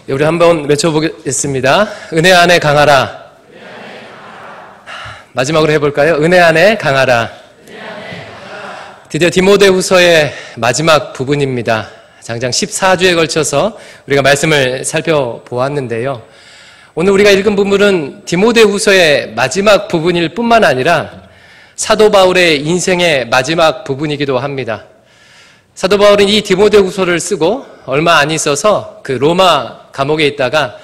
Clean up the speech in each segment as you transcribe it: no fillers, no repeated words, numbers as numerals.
우리 한번 외쳐보겠습니다. 은혜 안에 강하라. 마지막으로 해볼까요? 은혜 안에 강하라. 드디어 디모데후서의 마지막 부분입니다. 장장 14주에 걸쳐서 우리가 말씀을 살펴보았는데요. 오늘 우리가 읽은 부분은 디모데후서의 마지막 부분일 뿐만 아니라 사도 바울의 인생의 마지막 부분이기도 합니다. 사도 바울은 이 디모데후서를 쓰고 얼마 안 있어서 그 로마 감옥에 있다가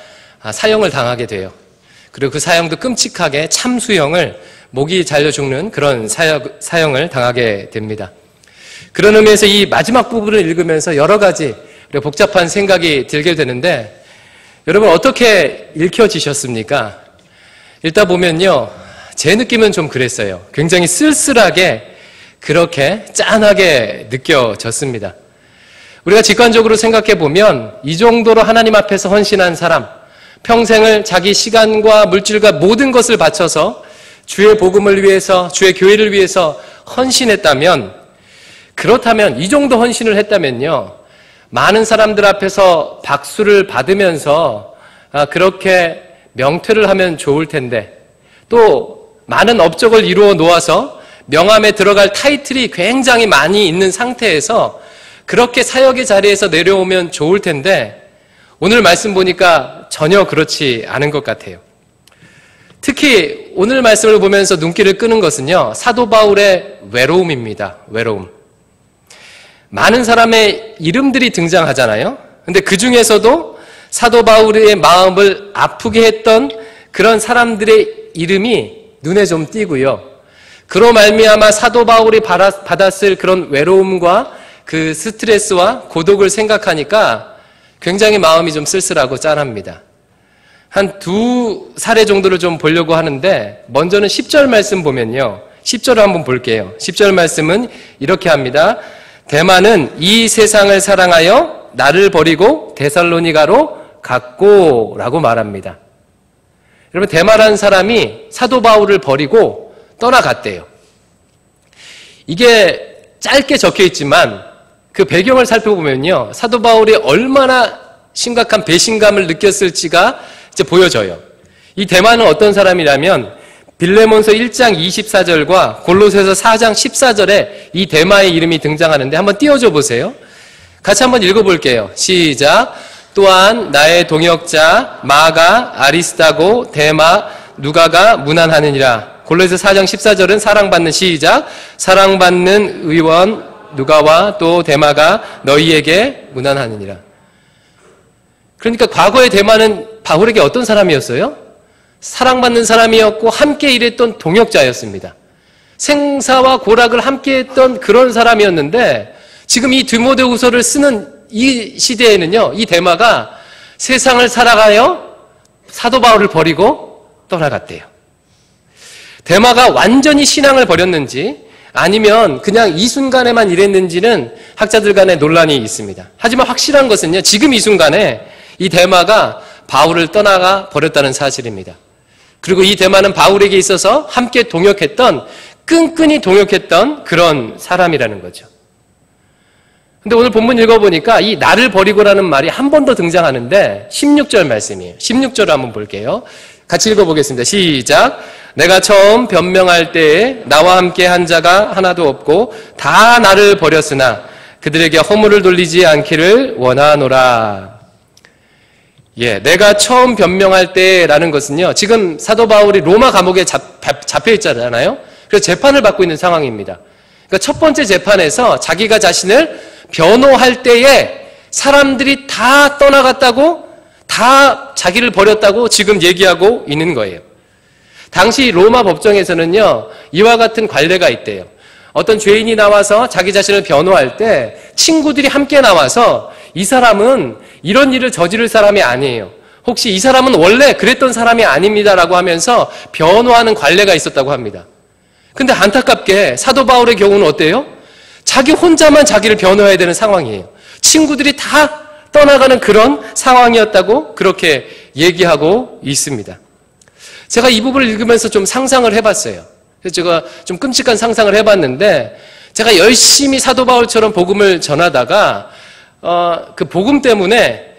사형을 당하게 돼요. 그리고 그 사형도 끔찍하게 참수형을 목이 잘려 죽는 그런 사형을 당하게 됩니다. 그런 의미에서 이 마지막 부분을 읽으면서 여러 가지 복잡한 생각이 들게 되는데 여러분 어떻게 읽혀지셨습니까? 읽다 보면요, 제 느낌은 좀 그랬어요. 굉장히 쓸쓸하게 그렇게 짠하게 느껴졌습니다. 우리가 직관적으로 생각해 보면 이 정도로 하나님 앞에서 헌신한 사람, 평생을 자기 시간과 물질과 모든 것을 바쳐서 주의 복음을 위해서, 주의 교회를 위해서 헌신했다면, 그렇다면 이 정도 헌신을 했다면요, 많은 사람들 앞에서 박수를 받으면서 그렇게 명퇴를 하면 좋을 텐데, 또 많은 업적을 이루어 놓아서 명함에 들어갈 타이틀이 굉장히 많이 있는 상태에서 그렇게 사역의 자리에서 내려오면 좋을 텐데 오늘 말씀 보니까 전혀 그렇지 않은 것 같아요. 특히 오늘 말씀을 보면서 눈길을 끄는 것은요, 사도 바울의 외로움입니다. 외로움. 많은 사람의 이름들이 등장하잖아요. 근데 그 중에서도 사도 바울의 마음을 아프게 했던 그런 사람들의 이름이 눈에 좀 띄고요. 그로 말미암아 사도 바울이 받았을 그런 외로움과 그 스트레스와 고독을 생각하니까 굉장히 마음이 좀 쓸쓸하고 짠합니다. 한 두 사례 정도를 좀 보려고 하는데 먼저는 10절 말씀 보면요. 10절을 한번 볼게요. 10절 말씀은 이렇게 합니다. 데마는 이 세상을 사랑하여 나를 버리고 데살로니가로 갔고 라고 말합니다. 여러분, 데마라는 사람이 사도 바울을 버리고 떠나갔대요. 이게 짧게 적혀 있지만 그 배경을 살펴보면요, 사도 바울이 얼마나 심각한 배신감을 느꼈을지가 이제 보여져요. 이 데마는 어떤 사람이라면 빌레몬서 1장 24절과 골로새서 4장 14절에 이 데마의 이름이 등장하는데 한번 띄워줘 보세요. 같이 한번 읽어볼게요. 시작. 또한 나의 동역자 마가, 아리스다고, 데마, 누가가 문안하느니라. 골로새서 4장 14절은 사랑받는, 시작, 사랑받는 의원 누가와 또 데마가 너희에게 문안하느니라. 그러니까 과거의 데마는 바울에게 어떤 사람이었어요? 사랑받는 사람이었고 함께 일했던 동역자였습니다. 생사와 고락을 함께 했던 그런 사람이었는데 지금 이 디모데후서를 쓰는 이 시대에는요, 이 데마가 세상을 살아가요 사도 바울을 버리고 떠나갔대요. 데마가 완전히 신앙을 버렸는지 아니면 그냥 이 순간에만 이랬는지는 학자들 간에 논란이 있습니다. 하지만 확실한 것은요, 지금 이 순간에 이 데마가 바울을 떠나가 버렸다는 사실입니다. 그리고 이 데마는 바울에게 있어서 함께 동역했던, 끈끈이 동역했던 그런 사람이라는 거죠. 근데 오늘 본문 읽어보니까 이 나를 버리고라는 말이 한 번 더 등장하는데 16절 말씀이에요. 16절을 한번 볼게요. 같이 읽어보겠습니다. 시작. 내가 처음 변명할 때에 나와 함께 한 자가 하나도 없고 다 나를 버렸으나 그들에게 허물을 돌리지 않기를 원하노라. 예, 내가 처음 변명할 때라는 것은요, 지금 사도 바울이 로마 감옥에 잡혀 있잖아요. 그래서 재판을 받고 있는 상황입니다. 그러니까 첫 번째 재판에서 자기가 자신을 변호할 때에 사람들이 다 떠나갔다고, 다 자기를 버렸다고 지금 얘기하고 있는 거예요. 당시 로마 법정에서는요, 이와 같은 관례가 있대요. 어떤 죄인이 나와서 자기 자신을 변호할 때 친구들이 함께 나와서 이 사람은 이런 일을 저지를 사람이 아니에요. 혹시 이 사람은 원래 그랬던 사람이 아닙니다라고 하면서 변호하는 관례가 있었다고 합니다. 근데 안타깝게 사도 바울의 경우는 어때요? 자기 혼자만 자기를 변호해야 되는 상황이에요. 친구들이 다 떠나가는 그런 상황이었다고 그렇게 얘기하고 있습니다. 제가 이 부분을 읽으면서 좀 상상을 해봤어요. 그래서 제가 좀 끔찍한 상상을 해봤는데, 제가 열심히 사도 바울처럼 복음을 전하다가 그 복음 때문에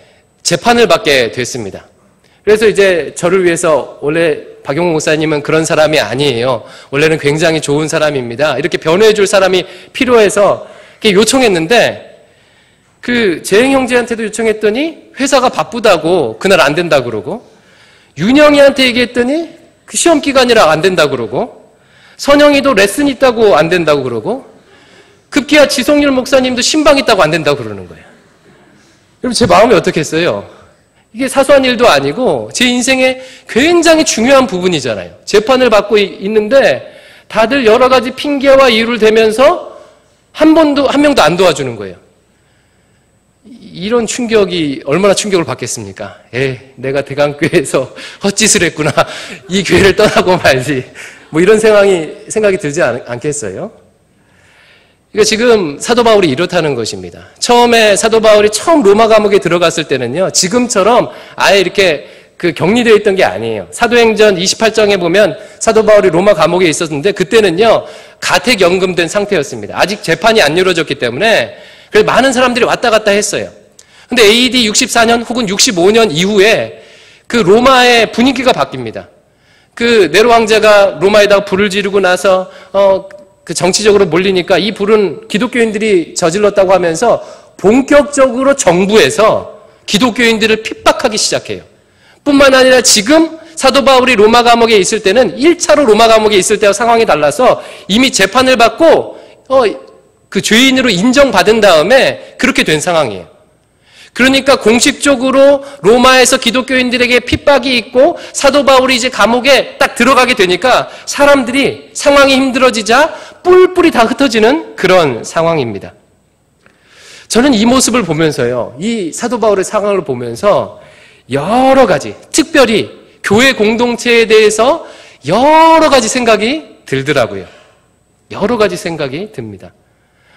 재판을 받게 됐습니다. 그래서 이제 저를 위해서 원래 박용호 목사님은 그런 사람이 아니에요. 원래는 굉장히 좋은 사람입니다. 이렇게 변호해 줄 사람이 필요해서 이렇게 요청했는데 그 재행 형제한테도 요청했더니 회사가 바쁘다고 그날 안 된다고 그러고 윤영이한테 얘기했더니 그 시험 기간이라 안 된다고 그러고 선영이도 레슨 있다고 안 된다고 그러고 급기야 지성률 목사님도 신방 있다고 안 된다고 그러는 거예요. 여러분 제 마음이 어떻겠어요? 이게 사소한 일도 아니고 제 인생의 굉장히 중요한 부분이잖아요. 재판을 받고 있는데 다들 여러 가지 핑계와 이유를 대면서 한 명도 안 도와주는 거예요. 이런 충격이 얼마나 충격을 받겠습니까? 내가 대강교회에서 헛짓을 했구나. 이 교회를 떠나고 말지. 뭐 이런 생각이 들지 않겠어요? 그러니까 지금 사도 바울이 이렇다는 것입니다. 처음에 사도 바울이 처음 로마 감옥에 들어갔을 때는요, 지금처럼 아예 이렇게 격리되어 있던 게 아니에요. 사도행전 28장에 보면 사도 바울이 로마 감옥에 있었는데 그때는요, 가택연금된 상태였습니다. 아직 재판이 안 이루어졌기 때문에 그래서 많은 사람들이 왔다 갔다 했어요. 근데 AD 64년 혹은 65년 이후에 그 로마의 분위기가 바뀝니다. 그 네로 황제가 로마에다가 불을 지르고 나서 정치적으로 몰리니까 이 불은 기독교인들이 저질렀다고 하면서 본격적으로 정부에서 기독교인들을 핍박하기 시작해요. 뿐만 아니라 지금 사도 바울이 로마 감옥에 있을 때는 1차로 로마 감옥에 있을 때와 상황이 달라서 이미 재판을 받고 그 죄인으로 인정받은 다음에 그렇게 된 상황이에요. 그러니까 공식적으로 로마에서 기독교인들에게 핍박이 있고 사도 바울이 이제 감옥에 딱 들어가게 되니까 사람들이 상황이 힘들어지자 뿔뿔이 다 흩어지는 그런 상황입니다. 저는 이 모습을 보면서요, 이 사도 바울의 상황을 보면서 여러 가지, 특별히 교회 공동체에 대해서 여러 가지 생각이 들더라고요. 여러 가지 생각이 듭니다.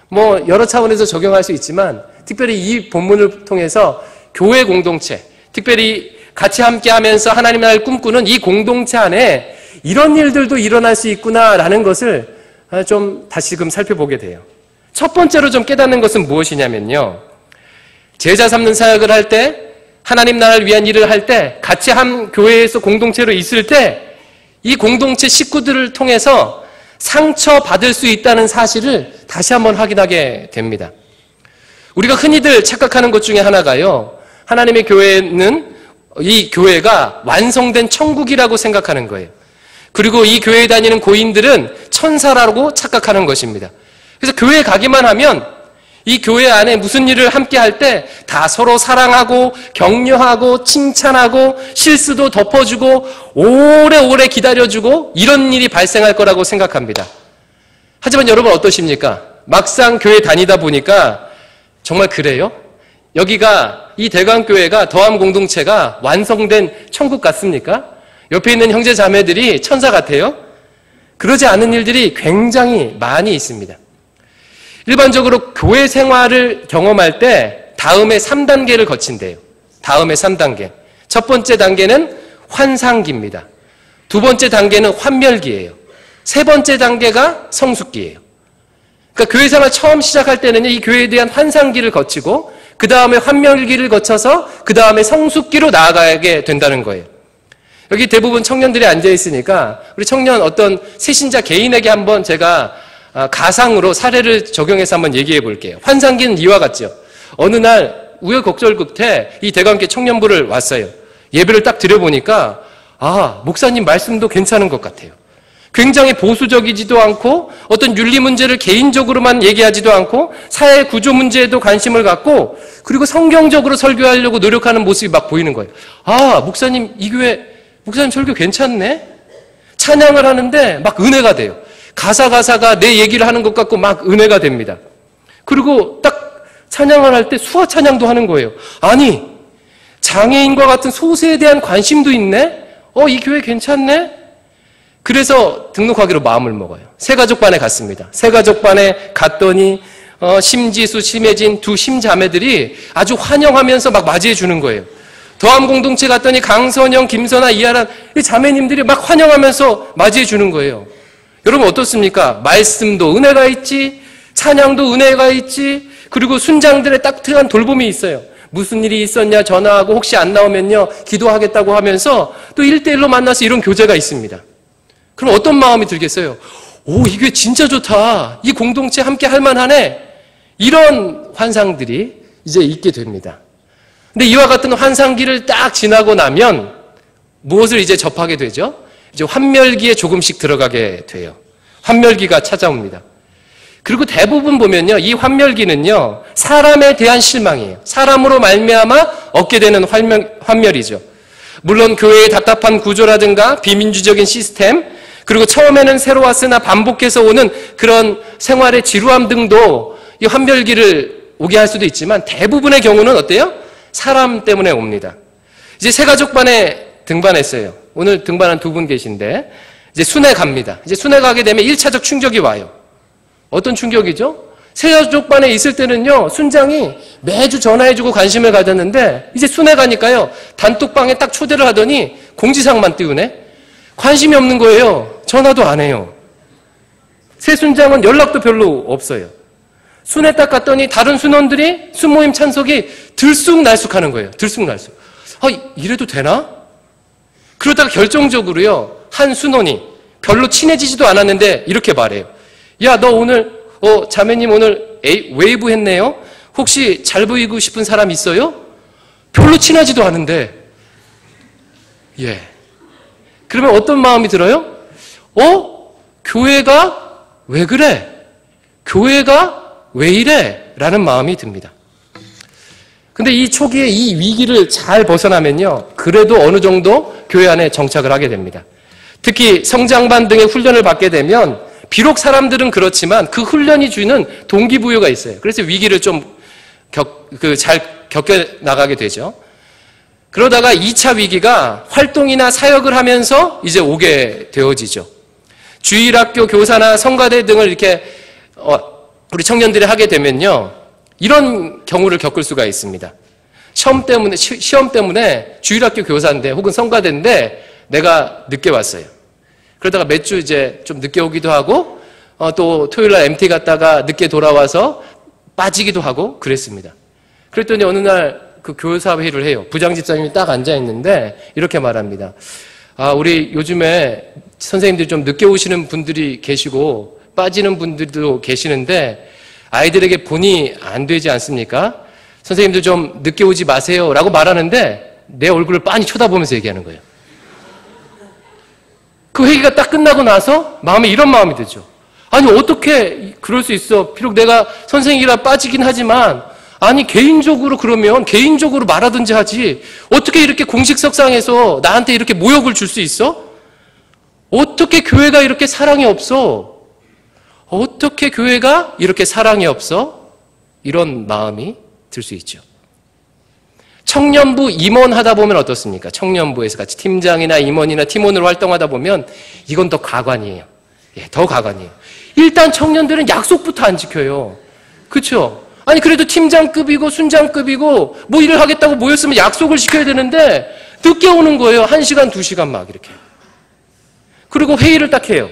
뭐 여러 차원에서 적용할 수 있지만 특별히 이 본문을 통해서 교회 공동체, 특별히 같이 함께 하면서 하나님 나라를 꿈꾸는 이 공동체 안에 이런 일들도 일어날 수 있구나라는 것을 좀 다시금 살펴보게 돼요. 첫 번째로 좀 깨닫는 것은 무엇이냐면요, 제자 삼는 사역을 할 때, 하나님 나라를 위한 일을 할 때, 같이 한 교회에서 공동체로 있을 때 이 공동체 식구들을 통해서 상처받을 수 있다는 사실을 다시 한번 확인하게 됩니다. 우리가 흔히들 착각하는 것 중에 하나가요, 하나님의 교회는 이 교회가 완성된 천국이라고 생각하는 거예요. 그리고 이 교회에 다니는 고인들은 천사라고 착각하는 것입니다. 그래서 교회에 가기만 하면 이 교회 안에 무슨 일을 함께 할 때 다 서로 사랑하고 격려하고 칭찬하고 실수도 덮어주고 오래오래 기다려주고 이런 일이 발생할 거라고 생각합니다. 하지만 여러분 어떠십니까? 막상 교회 다니다 보니까 정말 그래요? 여기가 이 대강교회가 더함 공동체가 완성된 천국 같습니까? 옆에 있는 형제 자매들이 천사 같아요? 그러지 않은 일들이 굉장히 많이 있습니다. 일반적으로 교회 생활을 경험할 때 다음에 3단계를 거친대요. 다음에 3단계. 첫 번째 단계는 환상기입니다. 두 번째 단계는 환멸기예요. 세 번째 단계가 성숙기예요. 그러니까 교회 생활 처음 시작할 때는 이 교회에 대한 환상기를 거치고 그 다음에 환멸기를 거쳐서 그 다음에 성숙기로 나아가게 된다는 거예요. 여기 대부분 청년들이 앉아 있으니까 우리 청년 어떤 새신자 개인에게 한번 제가 가상으로 사례를 적용해서 한번 얘기해 볼게요. 환상기는 이와 같죠. 어느 날 우여곡절 끝에 이 대강교회 청년부를 왔어요. 예배를 딱 드려보니까 목사님 말씀도 괜찮은 것 같아요. 굉장히 보수적이지도 않고 어떤 윤리 문제를 개인적으로만 얘기하지도 않고 사회 구조 문제에도 관심을 갖고 그리고 성경적으로 설교하려고 노력하는 모습이 막 보이는 거예요. 목사님 이 교회 목사님 설교 괜찮네? 찬양을 하는데 막 은혜가 돼요. 가사가 내 얘기를 하는 것 같고 막 은혜가 됩니다. 그리고 딱 찬양을 할 때 수화 찬양도 하는 거예요. 아니, 장애인과 같은 소수에 대한 관심도 있네? 이 교회 괜찮네? 그래서 등록하기로 마음을 먹어요. 새가족반에 갔습니다. 새가족반에 갔더니 심지수, 심혜진 두 심자매들이 아주 환영하면서 막 맞이해 주는 거예요. 더함 공동체 갔더니 강선영, 김선아, 이하란 이 자매님들이 막 환영하면서 맞이해 주는 거예요. 여러분 어떻습니까? 말씀도 은혜가 있지, 찬양도 은혜가 있지, 그리고 순장들의 따뜻한 돌봄이 있어요. 무슨 일이 있었냐 전화하고 혹시 안 나오면요 기도하겠다고 하면서 또 1대1로 만나서 이런 교제가 있습니다. 그럼 어떤 마음이 들겠어요? 오, 이 교회 진짜 좋다. 이 공동체 함께 할 만하네. 이런 환상들이 이제 있게 됩니다. 근데 이와 같은 환상기를 딱 지나고 나면 무엇을 이제 접하게 되죠? 이제 환멸기에 조금씩 들어가게 돼요. 환멸기가 찾아옵니다. 그리고 대부분 보면요, 이 환멸기는요, 사람에 대한 실망이에요. 사람으로 말미암아 얻게 되는 환멸이죠. 물론 교회의 답답한 구조라든가 비민주적인 시스템, 그리고 처음에는 새로 왔으나 반복해서 오는 그런 생활의 지루함 등도 이 환멸기를 오게 할 수도 있지만 대부분의 경우는 어때요? 사람 때문에 옵니다. 이제 새가족반에 등반했어요. 오늘 등반한 두 분 계신데 이제 순회 갑니다. 이제 순회 가게 되면 1차적 충격이 와요. 어떤 충격이죠? 새가족반에 있을 때는요, 순장이 매주 전화해주고 관심을 가졌는데 이제 순회 가니까요, 단톡방에 딱 초대를 하더니 공지사항만 띄우네? 관심이 없는 거예요. 전화도 안 해요. 새 순장은 연락도 별로 없어요. 순회 딱 갔더니 다른 순원들이 순모임 찬석이 들쑥날쑥 하는 거예요. 들쑥날쑥. 아, 이래도 되나? 그러다가 결정적으로요, 한 순원이 별로 친해지지도 않았는데 이렇게 말해요. 야, 너 오늘, 자매님 오늘 웨이브 했네요? 혹시 잘 보이고 싶은 사람 있어요? 별로 친하지도 않은데. 예. 그러면 어떤 마음이 들어요? 교회가 왜 그래? 교회가 왜 이래? 라는 마음이 듭니다. 근데 이 초기에 이 위기를 잘 벗어나면요, 그래도 어느 정도 교회 안에 정착을 하게 됩니다. 특히 성장반 등의 훈련을 받게 되면 비록 사람들은 그렇지만 그 훈련이 주는 동기부여가 있어요. 그래서 위기를 좀 잘 겪어나가게 되죠. 그러다가 2차 위기가 활동이나 사역을 하면서 이제 오게 되어지죠. 주일학교 교사나 성가대 등을 이렇게 우리 청년들이 하게 되면요, 이런 경우를 겪을 수가 있습니다. 시험 때문에 주일학교 교사인데 혹은 성가대인데 내가 늦게 왔어요. 그러다가 몇 주 이제 좀 늦게 오기도 하고 또 토요일날 MT 갔다가 늦게 돌아와서 빠지기도 하고 그랬습니다. 그랬더니 어느 날 그 교사 회의를 해요. 부장 집사님이 딱 앉아 있는데 이렇게 말합니다. 아, 우리 요즘에 선생님들이 좀 늦게 오시는 분들이 계시고 빠지는 분들도 계시는데 아이들에게 본의 안 되지 않습니까? 선생님들 좀 늦게 오지 마세요 라고 말하는데 내 얼굴을 빤히 쳐다보면서 얘기하는 거예요. 그 회의가 딱 끝나고 나서 마음에 이런 마음이 들죠. 아니, 어떻게 그럴 수 있어? 비록 내가 선생이라 빠지긴 하지만 아니, 개인적으로 그러면 개인적으로 말하든지 하지 어떻게 이렇게 공식석상에서 나한테 이렇게 모욕을 줄 수 있어? 어떻게 교회가 이렇게 사랑이 없어? 어떻게 교회가 이렇게 사랑이 없어? 이런 마음이 들 수 있죠. 청년부 임원하다 보면 어떻습니까? 청년부에서 같이 팀장이나 임원이나 팀원으로 활동하다 보면 이건 더 가관이에요. 예, 더 가관이에요. 일단 청년들은 약속부터 안 지켜요. 그렇죠? 아니, 그래도 팀장급이고 순장급이고 뭐 일을 하겠다고 모였으면 약속을 지켜야 되는데 늦게 오는 거예요. 1시간, 2시간 막 이렇게. 그리고 회의를 딱 해요.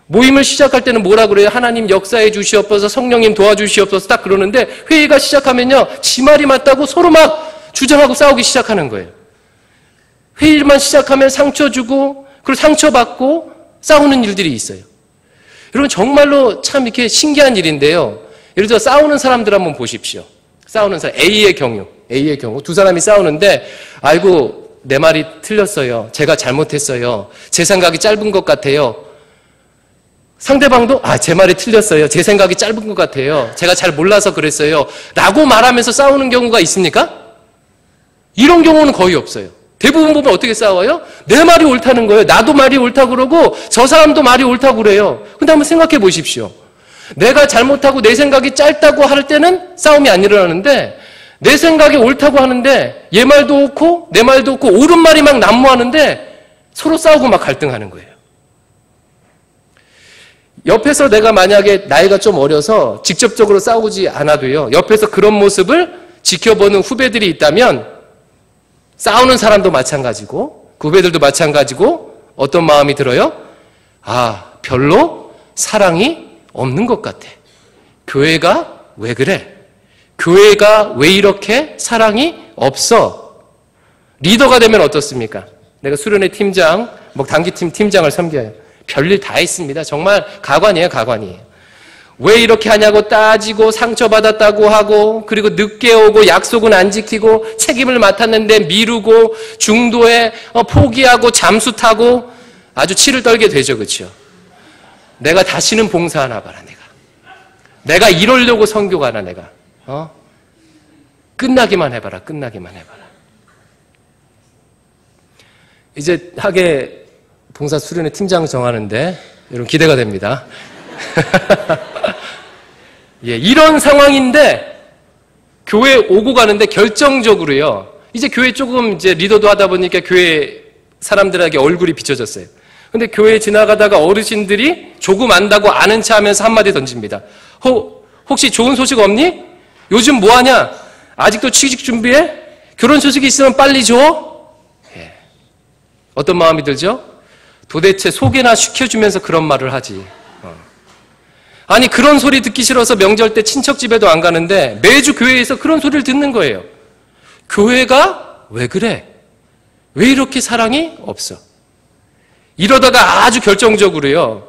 모임을 시작할 때는 뭐라 그래요? 하나님 역사해 주시옵소서, 성령님 도와주시옵소서 딱 그러는데 회의가 시작하면요, 지 말이 맞다고 서로 막 주장하고 싸우기 시작하는 거예요. 회의만 시작하면 상처 주고 그리고 상처받고 싸우는 일들이 있어요. 여러분, 정말로 참 이렇게 신기한 일인데요. 예를 들어 싸우는 사람들 한번 보십시오. 싸우는 사람, A의 경우 두 사람이 싸우는데 아이고, 내 말이 틀렸어요. 제가 잘못했어요. 제 생각이 짧은 것 같아요. 상대방도 제 말이 틀렸어요. 제 생각이 짧은 것 같아요. 제가 잘 몰라서 그랬어요. 라고 말하면서 싸우는 경우가 있습니까? 이런 경우는 거의 없어요. 대부분 보면 어떻게 싸워요? 내 말이 옳다는 거예요. 나도 말이 옳다고 그러고 저 사람도 말이 옳다고 그래요. 근데 한번 생각해 보십시오. 내가 잘못하고 내 생각이 짧다고 할 때는 싸움이 안 일어나는데 내 생각이 옳다고 하는데 얘 말도 옳고 내 말도 옳고 옳은 말이 막 난무하는데 서로 싸우고 막 갈등하는 거예요. 옆에서 내가 만약에 나이가 좀 어려서 직접적으로 싸우지 않아도요, 옆에서 그런 모습을 지켜보는 후배들이 있다면 싸우는 사람도 마찬가지고 그 후배들도 마찬가지고 어떤 마음이 들어요? 별로 사랑이 없는 것 같아. 교회가 왜 그래? 교회가 왜 이렇게 사랑이 없어? 리더가 되면 어떻습니까? 내가 수련회 팀장, 단기팀 팀장을 섬겨요. 별일 다 있습니다. 정말 가관이에요, 가관이에요. 왜 이렇게 하냐고 따지고 상처받았다고 하고, 그리고 늦게 오고 약속은 안 지키고 책임을 맡았는데 미루고 중도에 포기하고 잠수 타고 아주 치를 떨게 되죠. 그렇죠? 내가 다시는 봉사하나 봐라. 내가 이러려고 선교 가나 내가. 끝나기만 해봐라. 끝나기만 해봐라. 이제 학예 봉사 수련회 팀장 정하는데 여러분 기대가 됩니다. 예, 이런 상황인데 교회 오고 가는데 결정적으로요. 이제 교회 조금 이제 리더도 하다 보니까 교회 사람들에게 얼굴이 비춰졌어요. 근데 교회 지나가다가 어르신들이 조금 안다고 아는 체 하면서 한마디 던집니다. 혹시 좋은 소식 없니? 요즘 뭐 하냐? 아직도 취직 준비해? 결혼 소식이 있으면 빨리 줘? 예. 어떤 마음이 들죠? 도대체 소개나 시켜주면서 그런 말을 하지. 아니 그런 소리 듣기 싫어서 명절 때 친척 집에도 안 가는데 매주 교회에서 그런 소리를 듣는 거예요. 교회가 왜 그래? 왜 이렇게 사랑이 없어? 이러다가 아주 결정적으로요.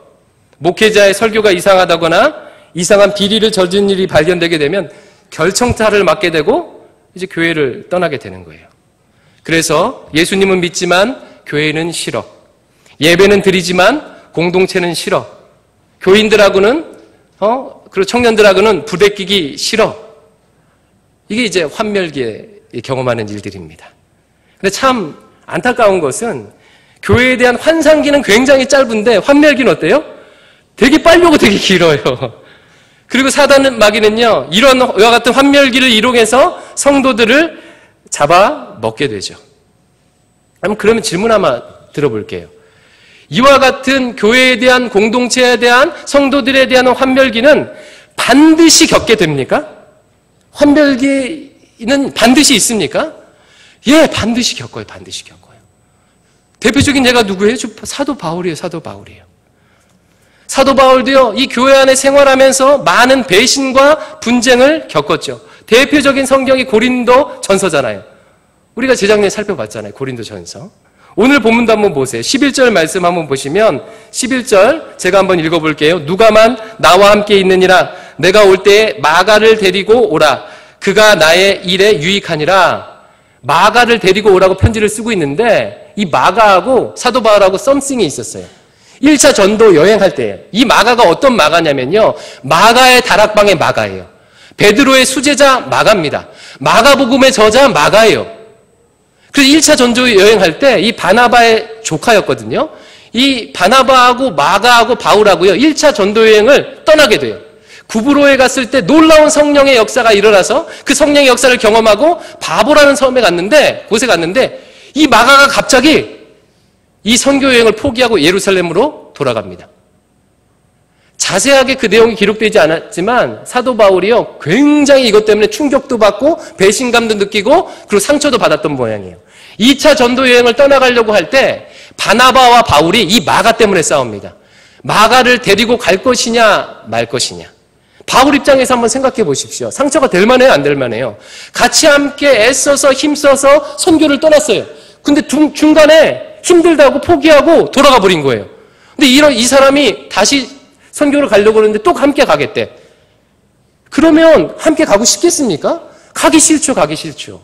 목회자의 설교가 이상하다거나 이상한 비리를 저지른 일이 발견되게 되면 결정타를 맞게 되고 이제 교회를 떠나게 되는 거예요. 그래서 예수님은 믿지만 교회는 싫어. 예배는 드리지만 공동체는 싫어. 교인들하고는 그리고 청년들하고는 부대끼기 싫어. 이게 이제 환멸기에 경험하는 일들입니다. 근데 참 안타까운 것은 교회에 대한 환상기는 굉장히 짧은데 환멸기는 어때요? 되게 빨리 오고 되게 길어요. 그리고 사단 마귀는요, 이런 이와 같은 환멸기를 이용해서 성도들을 잡아먹게 되죠. 그러면 질문 한번 들어볼게요. 이와 같은 교회에 대한 공동체에 대한 성도들에 대한 환멸기는 반드시 겪게 됩니까? 환멸기는 반드시 있습니까? 예, 반드시 겪어요. 반드시 겪어요. 대표적인 예가 누구예요? 사도 바울이에요. 사도 바울이에요. 사도 바울도요, 이 교회 안에 생활하면서 많은 배신과 분쟁을 겪었죠. 대표적인 성경이 고린도 전서잖아요. 우리가 재작년에 살펴봤잖아요. 고린도 전서. 오늘 본문도 한번 보세요. 11절 말씀 한번 보시면 11절 제가 한번 읽어볼게요. 누가만 나와 함께 있느니라. 내가 올 때에 마가를 데리고 오라. 그가 나의 일에 유익하니라. 마가를 데리고 오라고 편지를 쓰고 있는데 이 마가하고 사도 바울하고 썸씽이 있었어요. 1차 전도 여행할 때 이 마가가 어떤 마가냐면요. 마가의 다락방의 마가예요. 베드로의 수제자 마가입니다. 마가복음의 저자 마가예요. 그래서 1차 전도 여행할 때 이 바나바의 조카였거든요. 이 바나바하고 마가하고 바울하고요. 1차 전도 여행을 떠나게 돼요. 구브로에 갔을 때 놀라운 성령의 역사가 일어나서 그 성령의 역사를 경험하고 바보라는 섬에 갔는데 곳에 갔는데 이 마가가 갑자기 이 선교 여행을 포기하고 예루살렘으로 돌아갑니다. 자세하게 그 내용이 기록되지 않았지만 사도 바울이요 굉장히 이것 때문에 충격도 받고 배신감도 느끼고 그리고 상처도 받았던 모양이에요. 2차 전도 여행을 떠나가려고 할 때 바나바와 바울이 이 마가 때문에 싸웁니다. 마가를 데리고 갈 것이냐 말 것이냐. 바울 입장에서 한번 생각해 보십시오. 상처가 될 만해요, 안 될 만해요? 같이 함께 애써서 힘써서 선교를 떠났어요. 근데 중간에 힘들다고 포기하고 돌아가 버린 거예요. 근데 이 사람이 다시 선교를 가려고 그러는데 또 함께 가겠대. 그러면 함께 가고 싶겠습니까? 가기 싫죠, 가기 싫죠.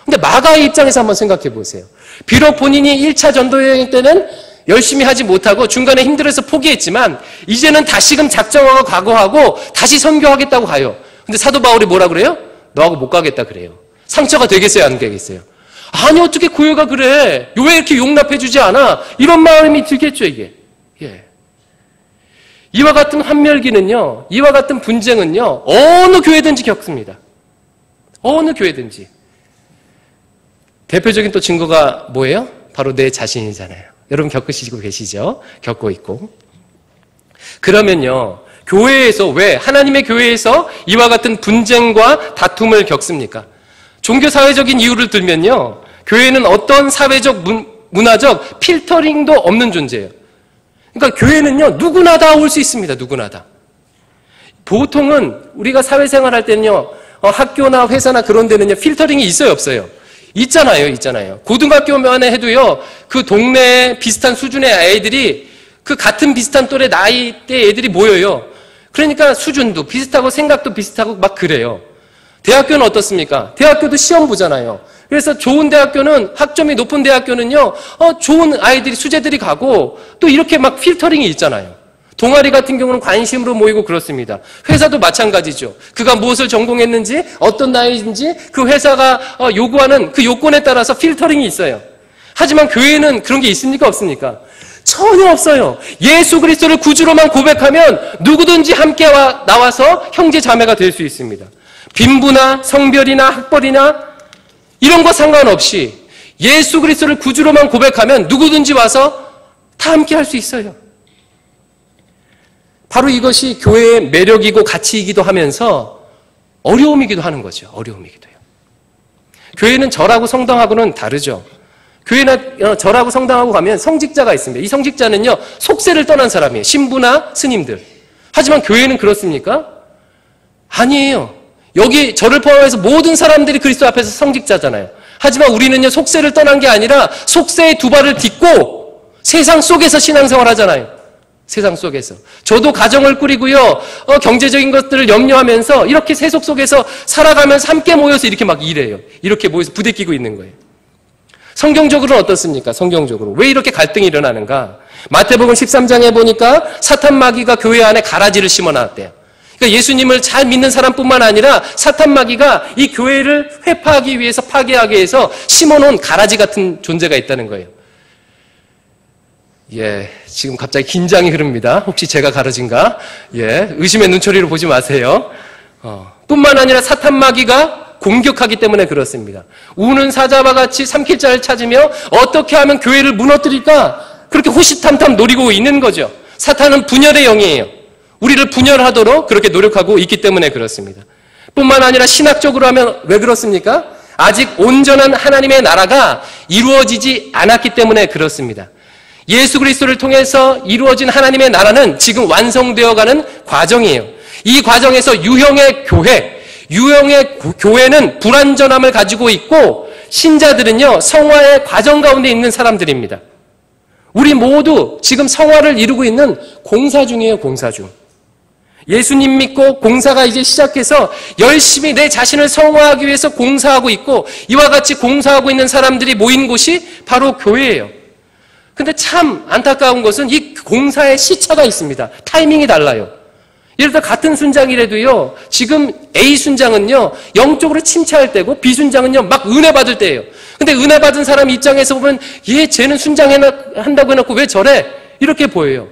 근데 마가의 입장에서 한번 생각해 보세요. 비록 본인이 1차 전도 여행 때는 열심히 하지 못하고 중간에 힘들어서 포기했지만 이제는 다시금 작정하고 각오하고 다시 선교하겠다고 가요. 근데 사도 바울이 뭐라 그래요? 너하고 못 가겠다 그래요. 상처가 되겠어요, 안 되겠어요? 아니 어떻게 교회가 그래? 왜 이렇게 용납해 주지 않아? 이런 마음이 들겠죠, 이게. 예. 이와 같은 환멸기는요, 이와 같은 분쟁은요, 어느 교회든지 겪습니다. 어느 교회든지. 대표적인 또 증거가 뭐예요? 바로 내 자신이잖아요. 여러분 겪으시고 계시죠? 겪고 있고. 그러면요, 교회에서 왜 하나님의 교회에서 이와 같은 분쟁과 다툼을 겪습니까? 종교사회적인 이유를 들면요, 교회는 어떤 사회적 문화적 필터링도 없는 존재예요. 그러니까 교회는요, 누구나 다 올 수 있습니다. 누구나 다. 보통은 우리가 사회생활 할 때는요, 학교나 회사나 그런 데는요, 필터링이 있어요, 없어요? 있잖아요. 고등학교만 해도요, 그 동네에 비슷한 수준의 아이들이 그 같은 비슷한 또래 나이대 애들이 모여요. 그러니까 수준도 비슷하고 생각도 비슷하고 막 그래요. 대학교는 어떻습니까? 대학교도 시험 보잖아요. 그래서 좋은 대학교는, 학점이 높은 대학교는요, 좋은 아이들이, 수재들이 가고, 또 이렇게 막 필터링이 있잖아요. 동아리 같은 경우는 관심으로 모이고 그렇습니다. 회사도 마찬가지죠. 그가 무엇을 전공했는지, 어떤 나이인지, 그 회사가 요구하는 그 요건에 따라서 필터링이 있어요. 하지만 교회는 그런 게 있습니까? 없습니까? 전혀 없어요. 예수 그리스도를 구주로만 고백하면 누구든지 함께 나와서 형제 자매가 될 수 있습니다. 빈부나 성별이나 학벌이나 이런 거 상관없이 예수 그리스도를 구주로만 고백하면 누구든지 와서 다 함께 할 수 있어요. 바로 이것이 교회의 매력이고 가치이기도 하면서 어려움이기도 하는 거죠. 어려움이기도 해요. 교회는 절하고 성당하고는 다르죠. 교회나 절하고 성당하고 가면 성직자가 있습니다. 이 성직자는요, 속세를 떠난 사람이에요. 신부나 스님들. 하지만 교회는 그렇습니까? 아니에요. 여기 저를 포함해서 모든 사람들이 그리스도 앞에서 성직자잖아요. 하지만 우리는요, 속세를 떠난 게 아니라 속세의 두 발을 딛고 세상 속에서 신앙생활 하잖아요. 세상 속에서. 저도 가정을 꾸리고요, 경제적인 것들을 염려하면서 이렇게 세속 속에서 살아가면서 함께 모여서 이렇게 막 일해요. 이렇게 모여서 부대끼고 있는 거예요. 성경적으로는 어떻습니까? 성경적으로. 왜 이렇게 갈등이 일어나는가? 마태복음 13장에 보니까 사탄 마귀가 교회 안에 가라지를 심어놨대요. 그러니까 예수님을 잘 믿는 사람뿐만 아니라 사탄 마귀가 이 교회를 회파하기 위해서, 파괴하기 위해서 심어놓은 가라지 같은 존재가 있다는 거예요. 예, 지금 갑자기 긴장이 흐릅니다. 혹시 제가 가라지인가? 예, 의심의 눈초리로 보지 마세요. 뿐만 아니라 사탄 마귀가 공격하기 때문에 그렇습니다. 우는 사자와 같이 삼킬 자를 찾으며 어떻게 하면 교회를 무너뜨릴까? 그렇게 호시탐탐 노리고 있는 거죠. 사탄은 분열의 영이에요. 우리를 분열하도록 그렇게 노력하고 있기 때문에 그렇습니다. 뿐만 아니라 신학적으로 하면 왜 그렇습니까? 아직 온전한 하나님의 나라가 이루어지지 않았기 때문에 그렇습니다. 예수 그리스도를 통해서 이루어진 하나님의 나라는 지금 완성되어가는 과정이에요. 이 과정에서 유형의 교회는 불완전함을 가지고 있고 신자들은요, 성화의 과정 가운데 있는 사람들입니다. 우리 모두 지금 성화를 이루고 있는 공사 중이에요. 공사 중. 예수님 믿고 공사가 이제 시작해서 열심히 내 자신을 성화하기 위해서 공사하고 있고, 이와 같이 공사하고 있는 사람들이 모인 곳이 바로 교회예요. 근데 참 안타까운 것은 이 공사의 시차가 있습니다. 타이밍이 달라요. 예를 들어 같은 순장이라도요, 지금 A 순장은요, 영적으로 침체할 때고 B 순장은요, 막 은혜 받을 때예요. 근데 은혜 받은 사람 입장에서 보면 쟤는 순장한다고 해놓고 왜 저래? 이렇게 보여요.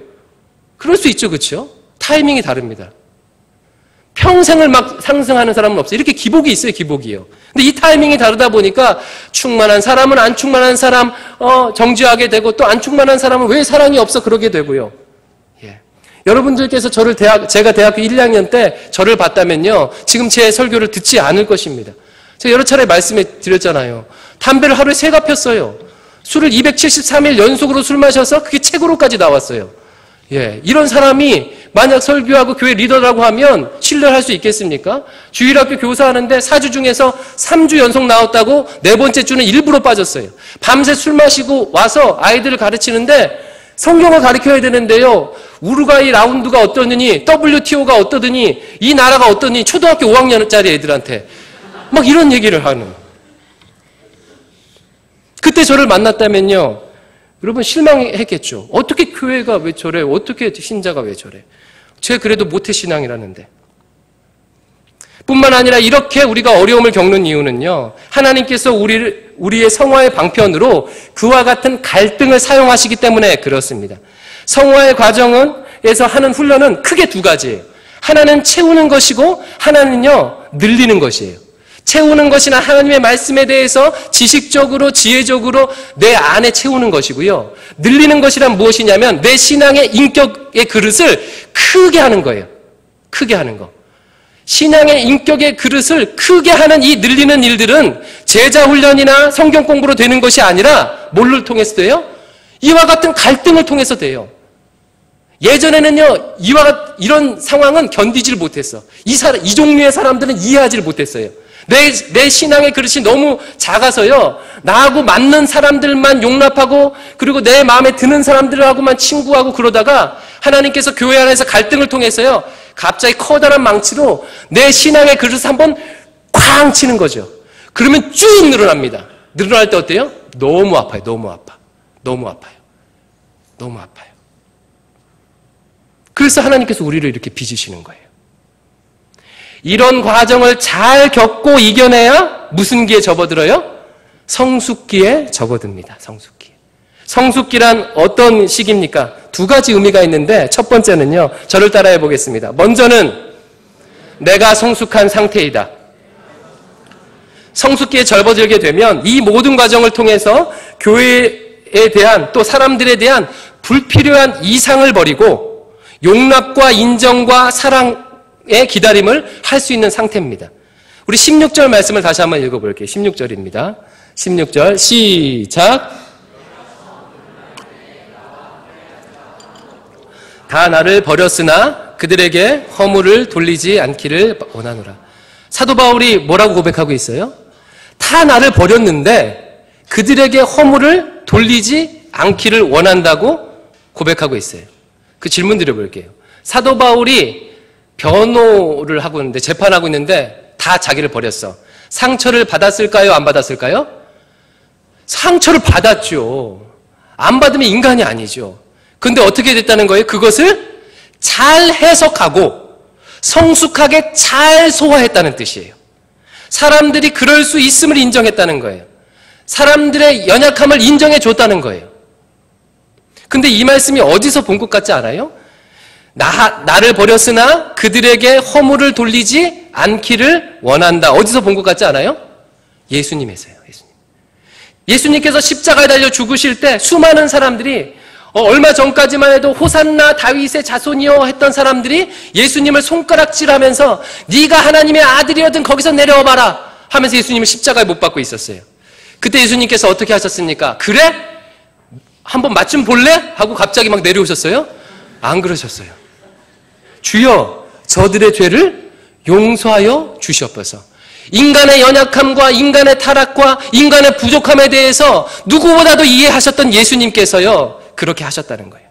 그럴 수 있죠, 그렇죠? 타이밍이 다릅니다. 평생을 막 상승하는 사람은 없어요. 이렇게 기복이 있어요, 기복이요. 근데 이 타이밍이 다르다 보니까 충만한 사람은 안 충만한 사람 정죄하게 되고, 또 안 충만한 사람은 왜 사랑이 없어 그러게 되고요. 예. 여러분들께서 제가 대학교 1, 2학년 때 저를 봤다면요, 지금 제 설교를 듣지 않을 것입니다. 제가 여러 차례 말씀해 드렸잖아요. 담배를 하루에 3갑 폈어요. 술을 273일 연속으로 술 마셔서 그게 책으로까지 나왔어요. 예, 이런 사람이 만약 설교하고 교회 리더라고 하면 신뢰할 수 있겠습니까? 주일학교 교사하는데 4주 중에서 3주 연속 나왔다고 4번째 주는 일부러 빠졌어요. 밤새 술 마시고 와서 아이들을 가르치는데 성경을 가르쳐야 되는데요, 우루과이 라운드가 어떠느니, WTO가 어떠더니, 이 나라가 어떠니, 초등학교 5학년짜리 애들한테 막 이런 얘기를 하는. 그때 저를 만났다면요, 여러분 실망했겠죠. 어떻게 교회가 왜 저래? 어떻게 신자가 왜 저래? 제가 그래도 모태신앙이라는데. 뿐만 아니라 이렇게 우리가 어려움을 겪는 이유는요, 하나님께서 우리의 성화의 방편으로 그와 같은 갈등을 사용하시기 때문에 그렇습니다. 성화의 과정에서 하는 훈련은 크게 2가지예요. 하나는 채우는 것이고, 하나는요, 늘리는 것이에요. 채우는 것이나 하나님의 말씀에 대해서 지식적으로, 지혜적으로 내 안에 채우는 것이고요. 늘리는 것이란 무엇이냐면 내 신앙의 인격의 그릇을 크게 하는 거예요. 크게 하는 거. 신앙의 인격의 그릇을 크게 하는 이 늘리는 일들은 제자 훈련이나 성경 공부로 되는 것이 아니라 뭘를 통해서 돼요? 이와 같은 갈등을 통해서 돼요. 예전에는요, 이런 상황은 견디질 못했어. 이 종류의 사람들은 이해하지를 못했어요. 내 신앙의 그릇이 너무 작아서요, 나하고 맞는 사람들만 용납하고, 그리고 내 마음에 드는 사람들하고만 친구하고 그러다가, 하나님께서 교회 안에서 갈등을 통해서요, 갑자기 커다란 망치로 내 신앙의 그릇을 한번 쾅 치는 거죠. 그러면 쭉 늘어납니다. 늘어날 때 어때요? 너무 아파요. 너무 아파. 너무 아파요. 너무 아파요. 그래서 하나님께서 우리를 이렇게 빚으시는 거예요. 이런 과정을 잘 겪고 이겨내야 무슨 기에 접어들어요? 성숙기에 접어듭니다. 성숙기. 성숙기란 어떤 시기입니까? 두 가지 의미가 있는데 첫 번째는요, 저를 따라해 보겠습니다. 먼저는 내가 성숙한 상태이다. 성숙기에 접어들게 되면 이 모든 과정을 통해서 교회에 대한, 또 사람들에 대한 불필요한 이상을 버리고 용납과 인정과 사랑의 기다림을 할 수 있는 상태입니다. 우리 16절 말씀을 다시 한번 읽어볼게요. 16절입니다. 16절 시작. 다 나를 버렸으나 그들에게 허물을 돌리지 않기를 원하노라. 사도 바울이 뭐라고 고백하고 있어요? 다 나를 버렸는데 그들에게 허물을 돌리지 않기를 원한다고 고백하고 있어요. 그 질문 드려볼게요. 사도 바울이 변호를 하고 있는데, 재판하고 있는데 다 자기를 버렸어. 상처를 받았을까요? 안 받았을까요? 상처를 받았죠. 안 받으면 인간이 아니죠. 근데 어떻게 됐다는 거예요? 그것을 잘 해석하고 성숙하게 잘 소화했다는 뜻이에요. 사람들이 그럴 수 있음을 인정했다는 거예요. 사람들의 연약함을 인정해 줬다는 거예요. 근데 이 말씀이 어디서 본 것 같지 않아요? 나를 버렸으나 그들에게 허물을 돌리지 않기를 원한다. 어디서 본 것 같지 않아요? 예수님에서요. 예수님께서 십자가에 달려 죽으실 때 수많은 사람들이, 얼마 전까지만 해도 호산나 다윗의 자손이여 했던 사람들이 예수님을 손가락질하면서 네가 하나님의 아들이거든 거기서 내려와 봐라 하면서 예수님을 십자가에 못 박고 있었어요. 그때 예수님께서 어떻게 하셨습니까? 그래? 한번 맛 좀 볼래? 하고 갑자기 막 내려오셨어요? 안 그러셨어요. 주여 저들의 죄를 용서하여 주시옵소서. 인간의 연약함과 인간의 타락과 인간의 부족함에 대해서 누구보다도 이해하셨던 예수님께서요, 그렇게 하셨다는 거예요.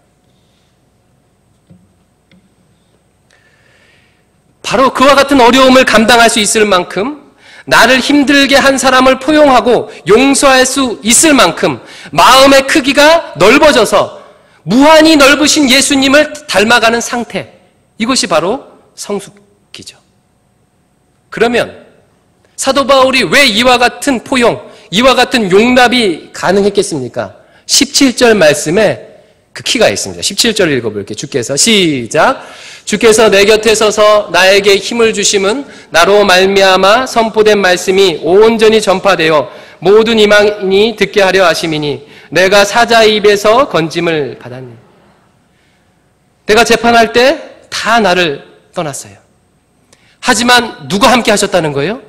바로 그와 같은 어려움을 감당할 수 있을 만큼, 나를 힘들게 한 사람을 포용하고 용서할 수 있을 만큼 마음의 크기가 넓어져서 무한히 넓으신 예수님을 닮아가는 상태, 이것이 바로 성숙기죠. 그러면 사도 바울이 왜 이와 같은 포용, 이와 같은 용납이 가능했겠습니까? 17절 말씀에 그 키가 있습니다. 17절 읽어볼게요. 주께서 시작. 주께서 내 곁에 서서 나에게 힘을 주심은 나로 말미암아 선포된 말씀이 온전히 전파되어 모든 이방인이 듣게 하려 하심이니 내가 사자의 입에서 건짐을 받았니. 내가 재판할 때 다 나를 떠났어요. 하지만 누가 함께 하셨다는 거예요?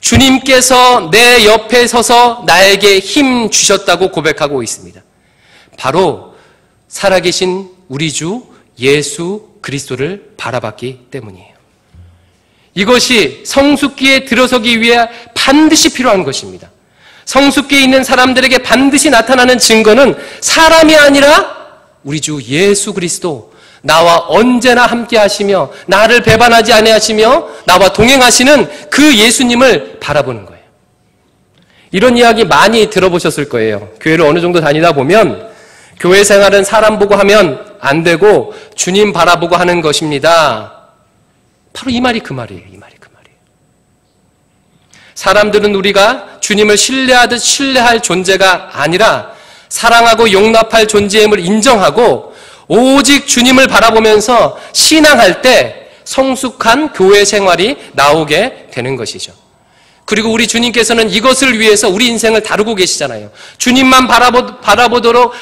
주님께서 내 옆에 서서 나에게 힘 주셨다고 고백하고 있습니다. 바로 살아계신 우리 주 예수 그리스도를 바라봤기 때문이에요. 이것이 성숙기에 들어서기 위해 반드시 필요한 것입니다. 성숙기에 있는 사람들에게 반드시 나타나는 증거는 사람이 아니라 우리 주 예수 그리스도, 나와 언제나 함께 하시며 나를 배반하지 아니하시며 나와 동행하시는 그 예수님을 바라보는 거예요. 이런 이야기 많이 들어보셨을 거예요. 교회를 어느 정도 다니다 보면 교회 생활은 사람 보고 하면 안 되고 주님 바라보고 하는 것입니다. 바로 이 말이 그 말이에요. 이 말이 그 말이에요. 사람들은 우리가 주님을 신뢰하듯 신뢰할 존재가 아니라 사랑하고 용납할 존재임을 인정하고 오직 주님을 바라보면서 신앙할 때 성숙한 교회 생활이 나오게 되는 것이죠. 그리고 우리 주님께서는 이것을 위해서 우리 인생을 다루고 계시잖아요. 주님만 바라보도록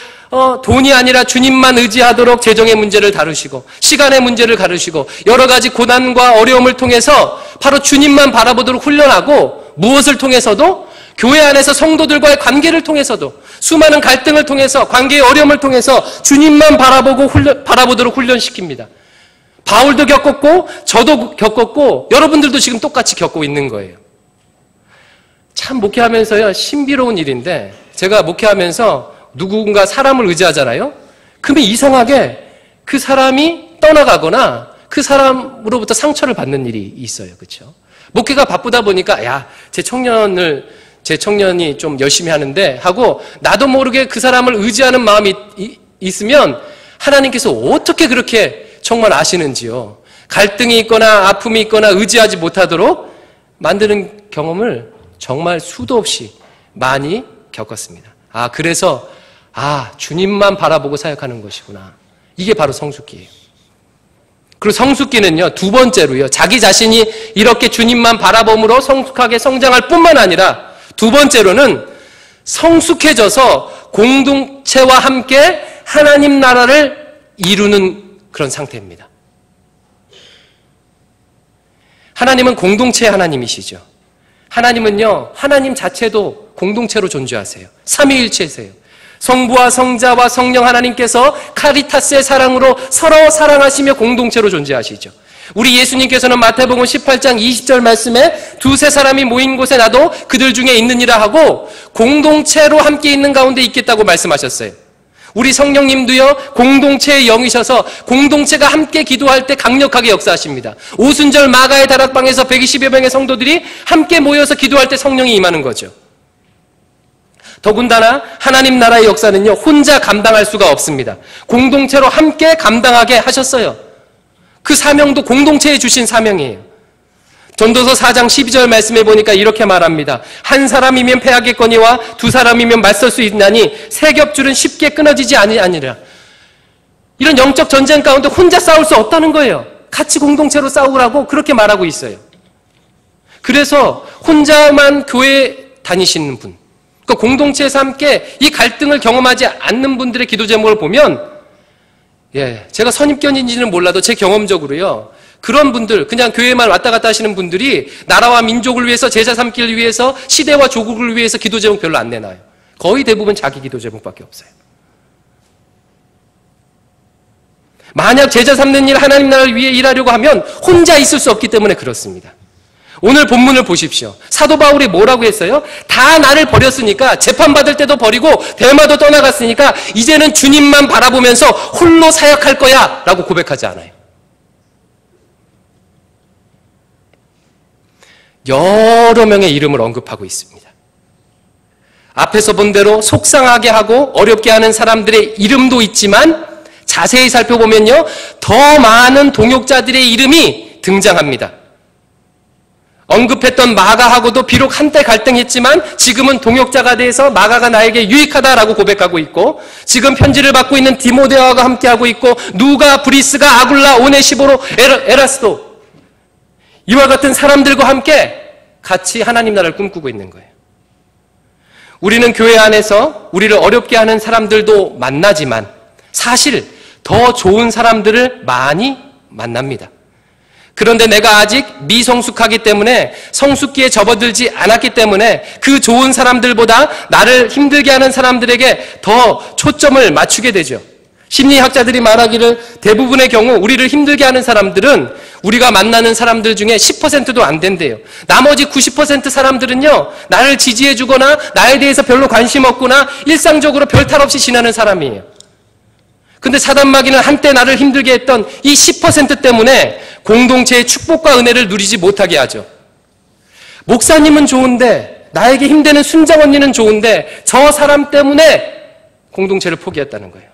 돈이 아니라 주님만 의지하도록 재정의 문제를 다루시고 시간의 문제를 다루시고 여러 가지 고난과 어려움을 통해서 바로 주님만 바라보도록 훈련하고 무엇을 통해서도 교회 안에서 성도들과의 관계를 통해서도 수많은 갈등을 통해서 관계의 어려움을 통해서 주님만 바라보도록 훈련시킵니다. 바울도 겪었고 저도 겪었고 여러분들도 지금 똑같이 겪고 있는 거예요. 참 목회하면서요 신비로운 일인데 제가 목회하면서 누군가 사람을 의지하잖아요. 그러면 이상하게 그 사람이 떠나가거나 그 사람으로부터 상처를 받는 일이 있어요. 그렇죠? 목회가 바쁘다 보니까 야, 제 청년이 좀 열심히 하는데 하고 나도 모르게 그 사람을 의지하는 마음이 있으면 하나님께서 어떻게 그렇게 정말 아시는지요. 갈등이 있거나 아픔이 있거나 의지하지 못하도록 만드는 경험을 정말 수도 없이 많이 겪었습니다. 그래서 주님만 바라보고 사역하는 것이구나. 이게 바로 성숙기예요. 그리고 성숙기는요, 두 번째로요, 자기 자신이 이렇게 주님만 바라봄으로 성숙하게 성장할 뿐만 아니라 두 번째로는 성숙해져서 공동체와 함께 하나님 나라를 이루는 그런 상태입니다. 하나님은 공동체의 하나님이시죠. 하나님은요, 하나님 자체도 공동체로 존재하세요. 삼위일체세요. 성부와 성자와 성령 하나님께서 카리타스의 사랑으로 서로 사랑하시며 공동체로 존재하시죠. 우리 예수님께서는 마태복음 18장 20절 말씀에 두세 사람이 모인 곳에 나도 그들 중에 있느니라 하고 공동체로 함께 있는 가운데 있겠다고 말씀하셨어요. 우리 성령님도요 공동체의 영이셔서 공동체가 함께 기도할 때 강력하게 역사하십니다. 오순절 마가의 다락방에서 120여 명의 성도들이 함께 모여서 기도할 때 성령이 임하는 거죠. 더군다나 하나님 나라의 역사는요 혼자 감당할 수가 없습니다. 공동체로 함께 감당하게 하셨어요. 그 사명도 공동체에 주신 사명이에요. 전도서 4장 12절 말씀에 보니까 이렇게 말합니다. 한 사람이면 패하겠거니와 두 사람이면 맞설 수 있나니 세 겹줄은 쉽게 끊어지지 아니하니라. 이런 영적 전쟁 가운데 혼자 싸울 수 없다는 거예요. 같이 공동체로 싸우라고 그렇게 말하고 있어요. 그래서 혼자만 교회 다니시는 분, 그 공동체에서 함께 이 갈등을 경험하지 않는 분들의 기도 제목을 보면 제가 선입견인지는 몰라도 제 경험적으로요 그런 분들, 그냥 교회만 왔다 갔다 하시는 분들이 나라와 민족을 위해서 제자 삼기를 위해서 시대와 조국을 위해서 기도 제목 별로 안 내놔요. 거의 대부분 자기 기도 제목밖에 없어요. 만약 제자 삼는 일 하나님 나라를 위해 일하려고 하면 혼자 있을 수 없기 때문에 그렇습니다. 오늘 본문을 보십시오. 사도 바울이 뭐라고 했어요? 다 나를 버렸으니까 재판받을 때도 버리고 대마도 떠나갔으니까 이제는 주님만 바라보면서 홀로 사역할 거야 라고 고백하지 않아요. 여러 명의 이름을 언급하고 있습니다. 앞에서 본 대로 속상하게 하고 어렵게 하는 사람들의 이름도 있지만 자세히 살펴보면요 더 많은 동역자들의 이름이 등장합니다. 언급했던 마가하고도 비록 한때 갈등했지만 지금은 동역자가 돼서 마가가 나에게 유익하다라고 고백하고 있고 지금 편지를 받고 있는 디모데와가 함께하고 있고 누가, 브리스가, 아굴라, 오네시보로, 에라스도 이와 같은 사람들과 함께 같이 하나님 나라를 꿈꾸고 있는 거예요. 우리는 교회 안에서 우리를 어렵게 하는 사람들도 만나지만 사실 더 좋은 사람들을 많이 만납니다. 그런데 내가 아직 미성숙하기 때문에 성숙기에 접어들지 않았기 때문에 그 좋은 사람들보다 나를 힘들게 하는 사람들에게 더 초점을 맞추게 되죠. 심리학자들이 말하기를 대부분의 경우 우리를 힘들게 하는 사람들은 우리가 만나는 사람들 중에 10%도 안 된대요. 나머지 90% 사람들은요 나를 지지해주거나 나에 대해서 별로 관심 없거나 일상적으로 별 탈 없이 지나는 사람이에요. 근데 사단마귀는 한때 나를 힘들게 했던 이 10% 때문에 공동체의 축복과 은혜를 누리지 못하게 하죠. 목사님은 좋은데 나에게 힘드는 순정 언니는 좋은데 저 사람 때문에 공동체를 포기했다는 거예요.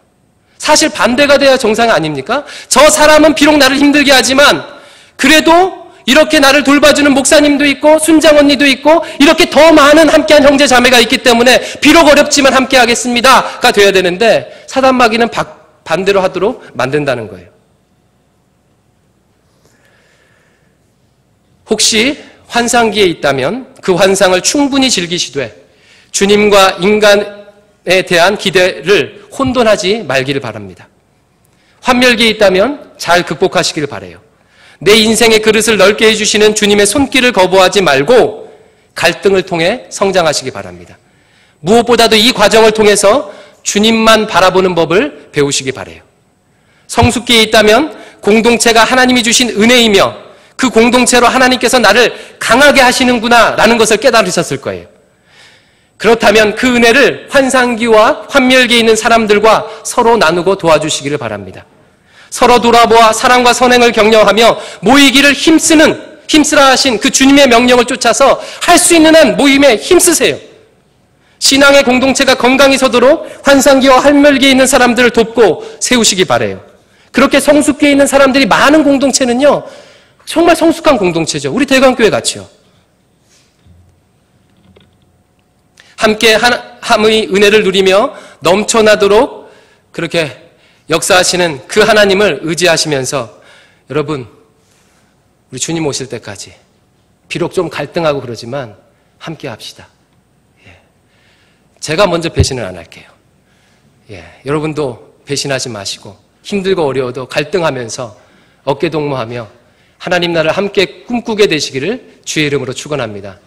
사실 반대가 돼야 정상 아닙니까? 저 사람은 비록 나를 힘들게 하지만 그래도 이렇게 나를 돌봐주는 목사님도 있고 순장 언니도 있고 이렇게 더 많은 함께한 형제 자매가 있기 때문에 비록 어렵지만 함께하겠습니다가 돼야 되는데 사단마귀는 반대로 하도록 만든다는 거예요. 혹시 환상기에 있다면 그 환상을 충분히 즐기시되 주님과 인간에 대한 기대를 혼돈하지 말기를 바랍니다. 환멸기에 있다면 잘 극복하시기를 바라요. 내 인생의 그릇을 넓게 해주시는 주님의 손길을 거부하지 말고 갈등을 통해 성장하시기 바랍니다. 무엇보다도 이 과정을 통해서 주님만 바라보는 법을 배우시기 바라요. 성숙기에 있다면 공동체가 하나님이 주신 은혜이며 그 공동체로 하나님께서 나를 강하게 하시는구나 라는 것을 깨달으셨을 거예요. 그렇다면 그 은혜를 환상기와 환멸기에 있는 사람들과 서로 나누고 도와주시기를 바랍니다. 서로 돌아보아 사랑과 선행을 격려하며 모이기를 힘쓰라 하신 그 주님의 명령을 쫓아서 할 수 있는 한 모임에 힘쓰세요. 신앙의 공동체가 건강히 서도록 환상기와 환멸기에 있는 사람들을 돕고 세우시기 바라요. 그렇게 성숙기에 있는 사람들이 많은 공동체는요, 정말 성숙한 공동체죠. 우리 대관교회 같이요. 함께 함의 은혜를 누리며 넘쳐나도록 그렇게 역사하시는 그 하나님을 의지하시면서 여러분, 우리 주님 오실 때까지 비록 좀 갈등하고 그러지만 함께 합시다. 제가 먼저 배신을 안 할게요. 여러분도 배신하지 마시고 힘들고 어려워도 갈등하면서 어깨동무하며 하나님 나라를 함께 꿈꾸게 되시기를 주의 이름으로 축원합니다.